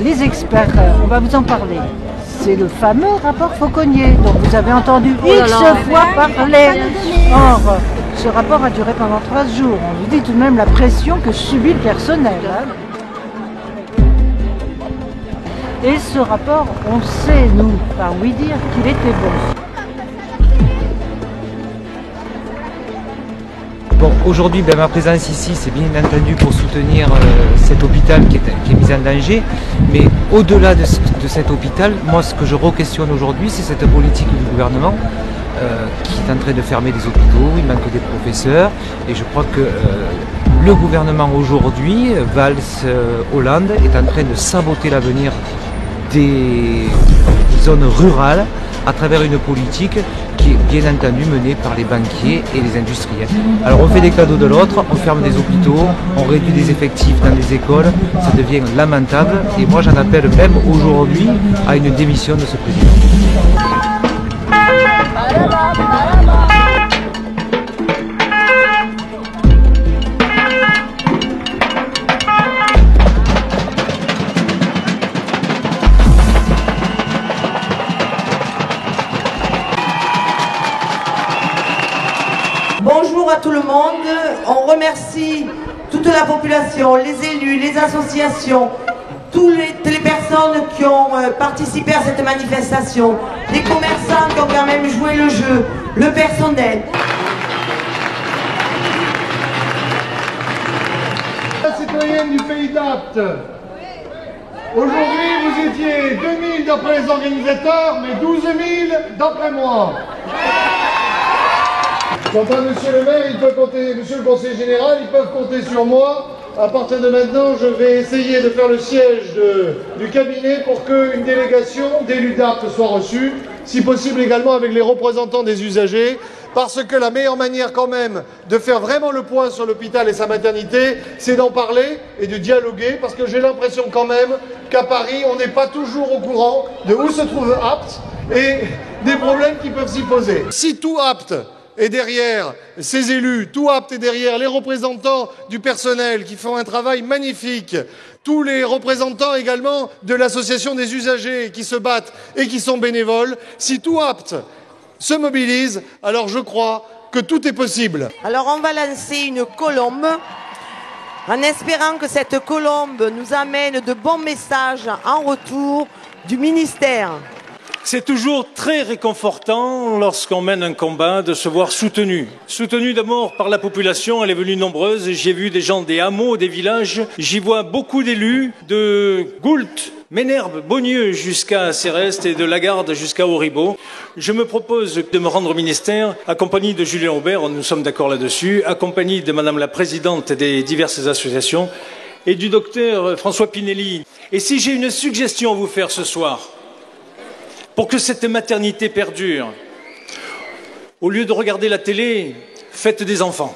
les experts, on va vous en parler. C'est le fameux rapport Fauconnier, dont vous avez entendu X fois parler. Or, ce rapport a duré pendant 3 jours. On vous dit tout de même la pression que subit le personnel. Et ce rapport, on sait, nous, par oui dire, qu'il était bon. Bon, aujourd'hui, ma présence ici, c'est bien entendu pour soutenir cet hôpital qui est mis en danger. Mais au-delà de cet hôpital, moi, ce que je re-questionne aujourd'hui, c'est cette politique du gouvernement qui est en train de fermer des hôpitaux, il manque des professeurs. Et je crois que le gouvernement aujourd'hui, Valls, Hollande, est en train de saboter l'avenir des zones rurales à travers une politique qui est bien entendu menée par les banquiers et les industriels. Alors on fait des cadeaux de l'autre, on ferme des hôpitaux, on réduit des effectifs dans les écoles, ça devient lamentable et moi j'en appelle même aujourd'hui à une démission de ce président. Bonjour à tout le monde, on remercie toute la population, les élus, les associations, toutes les personnes qui ont participé à cette manifestation, les commerçants qui ont quand même joué le jeu, le personnel. La citoyenne du pays d'Apt. Aujourd'hui, vous étiez 2000 d'après les organisateurs, mais 12 000 d'après moi. Quant à monsieur le maire, il peut compter, monsieur le conseiller général, ils peuvent compter sur moi. À partir de maintenant, je vais essayer de faire le siège du cabinet pour qu'une délégation d'élus d'Apt soit reçue, si possible également avec les représentants des usagers, parce que la meilleure manière quand même de faire vraiment le point sur l'hôpital et sa maternité, c'est d'en parler et de dialoguer, parce que j'ai l'impression quand même qu'à Paris, on n'est pas toujours au courant de où se trouve Apt et des problèmes qui peuvent s'y poser. Si tout Apt et derrière ces élus, tout Apt et derrière les représentants du personnel qui font un travail magnifique, tous les représentants également de l'association des usagers qui se battent et qui sont bénévoles, si tout Apt se mobilise, alors je crois que tout est possible. Alors on va lancer une colombe en espérant que cette colombe nous amène de bons messages en retour du ministère. C'est toujours très réconfortant lorsqu'on mène un combat de se voir soutenu. Soutenu d'abord par la population, elle est venue nombreuse. J'ai vu des gens des hameaux, des villages. J'y vois beaucoup d'élus de Goult, Ménherbe, Beaunieu jusqu'à Céreste et de Lagarde jusqu'à Auribeau. Je me propose de me rendre au ministère, accompagné de Julien Aubert, nous sommes d'accord là-dessus, accompagné de Madame la Présidente des diverses associations et du docteur François Pinelli. Et si j'ai une suggestion à vous faire ce soir, pour que cette maternité perdure, au lieu de regarder la télé, faites des enfants.